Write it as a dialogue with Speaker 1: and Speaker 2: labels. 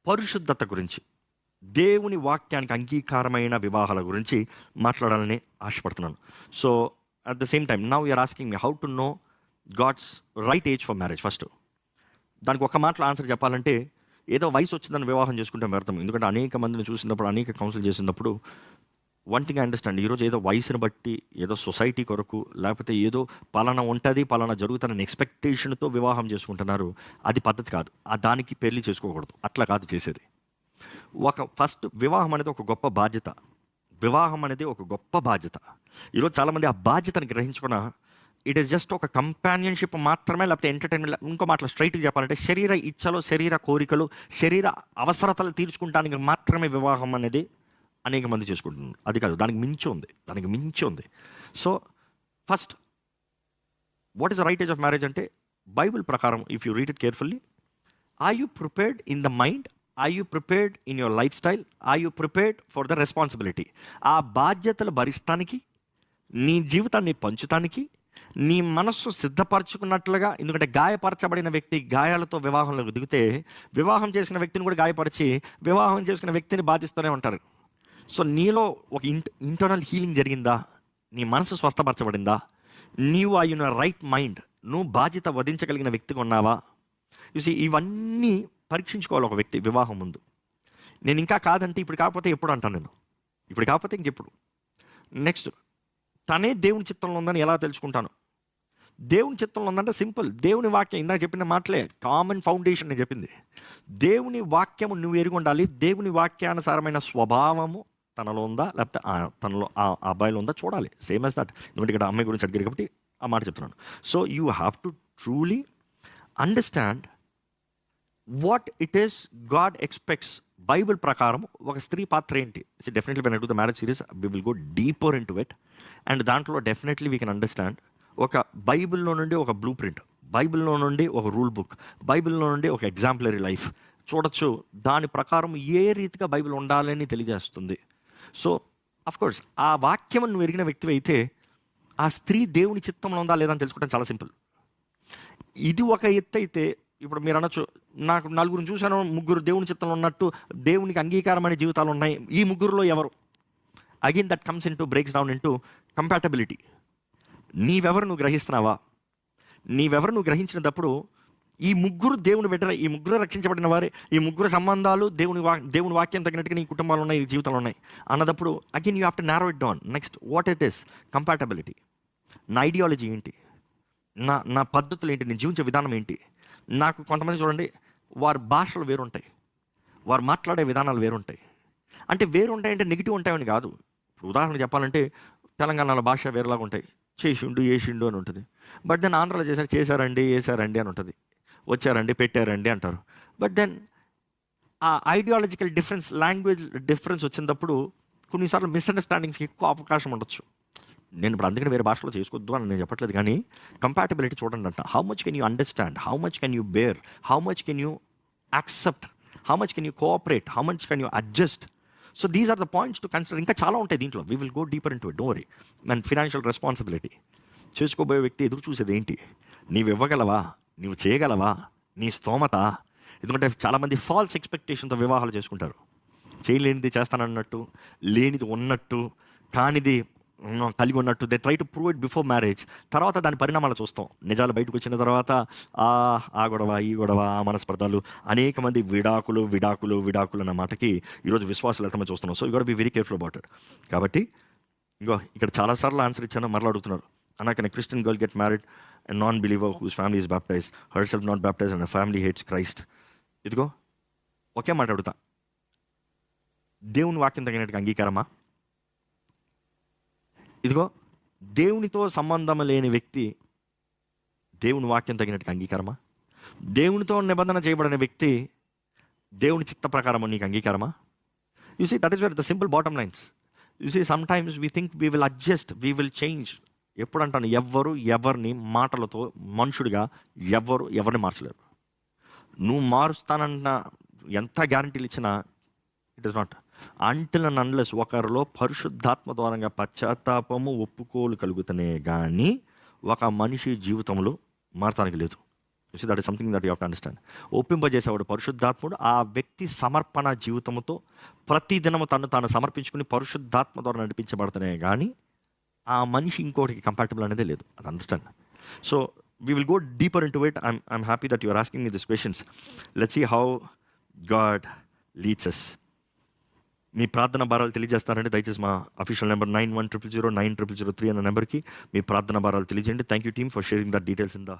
Speaker 1: పరిశుద్ధత గురించి, దేవుని వాక్యానికి అంగీకారమైన వివాహాల గురించి మాట్లాడాలని ఆశపడుతున్నాను. So at the same time now you're asking me how to know God's right age for marriage. First దానికి ఒక మాటలో ఆన్సర్ చెప్పాలంటే, ఏదో వయసు వచ్చిందని వివాహం చేసుకుంటే వ్యర్థం. ఎందుకంటే అనేక మందిని చూసినప్పుడు, అనేక కౌన్సిల్ చేసినప్పుడు వన్ థింగ్ ఐ అండర్స్టాండ్, ఈరోజు ఏదో వయసును బట్టి, ఏదో సొసైటీ కొరకు, లేకపోతే ఏదో పలానా ఉంటుంది, పలానా జరుగుతుందని ఎక్స్పెక్టేషన్తో వివాహం చేసుకుంటున్నారు. అది పద్ధతి కాదు. దానికి పెళ్లి చేసుకోకూడదు. అట్లా కాదు చేసేది. ఫస్ట్ వివాహం అనేది ఒక గొప్ప బాధ్యత. వివాహం అనేది ఒక గొప్ప బాధ్యత. ఈరోజు చాలామంది ఆ బాధ్యతను గ్రహించుకున్న ఇట్ ఈస్ జస్ట్ ఒక కంపానియన్షిప్ మాత్రమే, లేకపోతే ఎంటర్టైన్మెంట్. ఇంకో మాటలు స్ట్రైట్గా చెప్పాలంటే, శరీర ఇచ్చలు, శరీర కోరికలు, శరీర అవసరతలు తీర్చుకుంటానికి మాత్రమే వివాహం అనేది అనేక మంది చేసుకుంటున్నారు. అది కాదు, దానికి మించి ఉంది. So first what is the right age of marriage అంటే, బైబిల్ ప్రకారం if you read it carefully, are you prepared in the mind, are you prepared in your lifestyle, are you prepared for the responsibility. ఆ బాధ్యతలు భరిస్తానికి, నీ జీవితాన్ని పంచుతానికి నీ మనస్సు సిద్ధపరచుకున్నట్లుగా. ఎందుకంటే గాయపరచబడిన వ్యక్తి గాయాలతో వివాహంలోకి దిగితే, వివాహం చేసిన వ్యక్తిని కూడా గాయపరిచి వివాహం చేసుకున్న వ్యక్తిని బాధిస్తూనే ఉంటారు. సో నీలో ఒక ఇంటర్నల్ హీలింగ్ జరిగిందా? నీ మనసు స్వస్థపరచబడిందా? నీవు అయిన రైట్ మైండ్, నువ్వు బాధ్యత వధించగలిగిన వ్యక్తిగా ఉన్నావా? చూసి ఇవన్నీ పరీక్షించుకోవాలి ఒక వ్యక్తి వివాహం ముందు. నేను ఇంకా కాదంటే, ఇప్పుడు కాకపోతే ఎప్పుడు అంటాను నేను, ఇప్పుడు కాకపోతే ఇంకెప్పుడు. నెక్స్ట్, తనే దేవుని చిత్తంలో ఉందని ఎలా తెలుసుకుంటాను? దేవుని చిత్తంలో ఉందంటే సింపుల్, దేవుని వాక్యం, ఇందాక చెప్పిన మాటలే కామన్ ఫౌండేషన్ నేను చెప్పింది. దేవుని వాక్యము నువ్వు ఎరిగి ఉండాలి. దేవుని వాక్యానుసారమైన స్వభావము తనలో ఉందా, లేకపోతే తనలో ఆ అబ్బాయిలో ఉందా చూడాలి. Same as that. ఎందుకంటే ఇక్కడ అమ్మాయి గురించి అడిగారు కాబట్టి ఆ మాట చెప్తున్నాను. So you have to truly understand what it is God expects. Bible ప్రకారం ఒక స్త్రీ పాత్ర ఏంటి? Definitely when I do the marriage series we will go deeper into it. And దాంట్లో డెఫినెట్లీ వీ కెన్ అండర్స్టాండ్ ఒక బైబిల్లో నుండి ఒక బ్లూ ప్రింట్, బైబిల్లో నుండి ఒక రూల్ బుక్, బైబిల్లో నుండి ఒక ఎగ్జాంపులరీ లైఫ్ చూడొచ్చు. దాని ప్రకారం ఏ రీతిగా బైబిల్ ఉండాలని తెలియజేస్తుంది. సో అఫ్కోర్స్ ఆ వాక్యం నువ్వు ఎరిగిన వ్యక్తి అయితే, ఆ స్త్రీ దేవుని చిత్తంలో ఉందా లేదా అని తెలుసుకోవడం చాలా సింపుల్. ఇది ఒక ఎత్తు అయితే, ఇప్పుడు మీరు అనొచ్చు, నాకు నలుగురిని చూశాను, ముగ్గురు దేవుని చిత్తంలో ఉన్నట్టు, దేవునికి అంగీకారమైన జీవితాలు ఉన్నాయి, ఈ ముగ్గురులో ఎవరు? Again that comes into breaks down into compatibility. నీవెవరు నువ్వు గ్రహిస్తున్నావా? నీవెవరు నువ్వు గ్రహించినప్పుడు, ఈ ముగ్గురు దేవుని బిడ్డల, ఈ ముగ్గురు రక్షించబడిన వారే, ఈ ముగ్గురు సంబంధాలు దేవుని వాక్యం తగినట్టుగా నీ కుటుంబాలు ఉన్నాయి, ఈ జీవితంలో ఉన్నాయి అన్నదప్పుడు, again you have to narrow it down. Next, what it is compatibility. నా ఐడియాలజీ ఏంటి, నా పద్ధతులు ఏంటి, నేను జీవించే విధానం ఏంటి. నాకు కొంతమంది చూడండి, వారి భాషలు వేరుంటాయి, వారు మాట్లాడే విధానాలు వేరుంటాయి. అంటే వేరుంటాయంటే నెగిటివ్ ఉంటాయని కాదు. ఇప్పుడు ఉదాహరణ చెప్పాలంటే, తెలంగాణలో భాష వేరేలాగా ఉంటాయి. చేసిండు, ఏసిండు అని ఉంటుంది. బట్ దెన్ ఆంధ్రలో చేశారండి, వేసారండి అని ఉంటుంది. వచ్చారండి, పెట్టారండి అంటారు. బట్ దెన్ ఆ ఐడియాలజికల్ డిఫరెన్స్, లాంగ్వేజ్ డిఫరెన్స్ వచ్చినప్పుడు కొన్నిసార్లు మిస్అండర్స్టాండింగ్స్కి ఎక్కువ అవకాశం ఉండొచ్చు. నేను ఇప్పుడు అందుకని వేరే భాషలో చేసుకోవద్దు అని నేను చెప్పట్లేదు, కానీ కంపాటబిలిటీ చూడండి అంట. How much can you understand, how much can you bear, how much can you accept, how much can you cooperate, how much can you adjust. So these are the points to consider. ఇంకా చాలా ఉంటాయి దీంట్లో. We will go deeper into it, don't worry. And financial responsibility. చేసుకోబోయే వ్యక్తి ఎదురు చూసేది ఏంటి? నీవు ఇవ్వగలవా, నీవు చేయగలవా, నీ స్తోమత. ఎందుకంటే చాలామంది ఫాల్స్ ఎక్స్పెక్టేషన్తో వివాహాలు చేసుకుంటారు. చేయలేనిది చేస్తానన్నట్టు, లేనిది ఉన్నట్టు, కానిది కలిగి ఉన్నట్టు they try to prove it before marriage. తర్వాత దాని పరిణామాలు చూస్తాం. నిజాలు బయటకు వచ్చిన తర్వాత ఆ గొడవ, ఈ గొడవ, ఆ మనస్పర్ధలు, అనేక మంది విడాకులు అన్న మాటకి ఈరోజు విశ్వాసాలు ఎంతమంది చూస్తున్నాం. So you got be very careful about it. కాబట్టి ఇంకో ఇక్కడ చాలాసార్లు ఆన్సర్ ఇచ్చాను, మరలా అడుగుతున్నారు, అన్నా can a Christian girl get married and non believer whose family is baptise, herself not baptise and family hates Christ? ఇదిగో ఒకే మాట అడుగుతా, దేవుని వాక్యం తగినట్టుగా అంగీకారమా? ఇదిగో దేవునితో సంబంధం లేని వ్యక్తి దేవుని వాక్యం తగినట్టుగా అంగీకారమా? దేవునితో నిబంధన చేయబడిన వ్యక్తి దేవుని చిత్త ప్రకారము నీకు అంగీకారమా? You see, that is where the simple bottom lines. You see, sometimes we think we will adjust, we will change. ఎప్పుడు అంటాను, ఎవరిని మాటలతో మనుషుడిగా ఎవరిని మార్చలేరు. నువ్వు మారుస్తానన్న ఎంత గ్యారంటీలు ఇచ్చినా it is not until and unless ఒకరిలో పరిశుద్ధాత్మ ద్వారంగా పశ్చాత్తాపము, ఒప్పుకోలు కలుగుతనే కానీ ఒక మనిషి జీవితంలో మారటానికి లేదు. So that is something that you have to understand. ఒప్పింపజేసేవాడు పరిశుద్ధాత్ముడు. ఆ వ్యక్తి సమర్పణ జీవితంతో ప్రతి దినము తను తాను సమర్పించుకుని పరిశుద్ధాత్మ ద్వారా నడిపించబడతానే కానీ ఆ మనిషి ఇంకోటికి కంపాటబుల్ అనేది లేదు. అది understand. So we will go deeper into it. I'm happy that you're asking me this questions. Let's see how God leads us. మీ ప్రార్థన భారాలు తెలియజేస్తారంటే దయచేసి మా అఫీషియల్ నెంబర్ 9100090003 అన్న నెంబర్కి మీ ప్రార్థన భారాలు తెలియజేయండి. Thank you team for sharing that details in the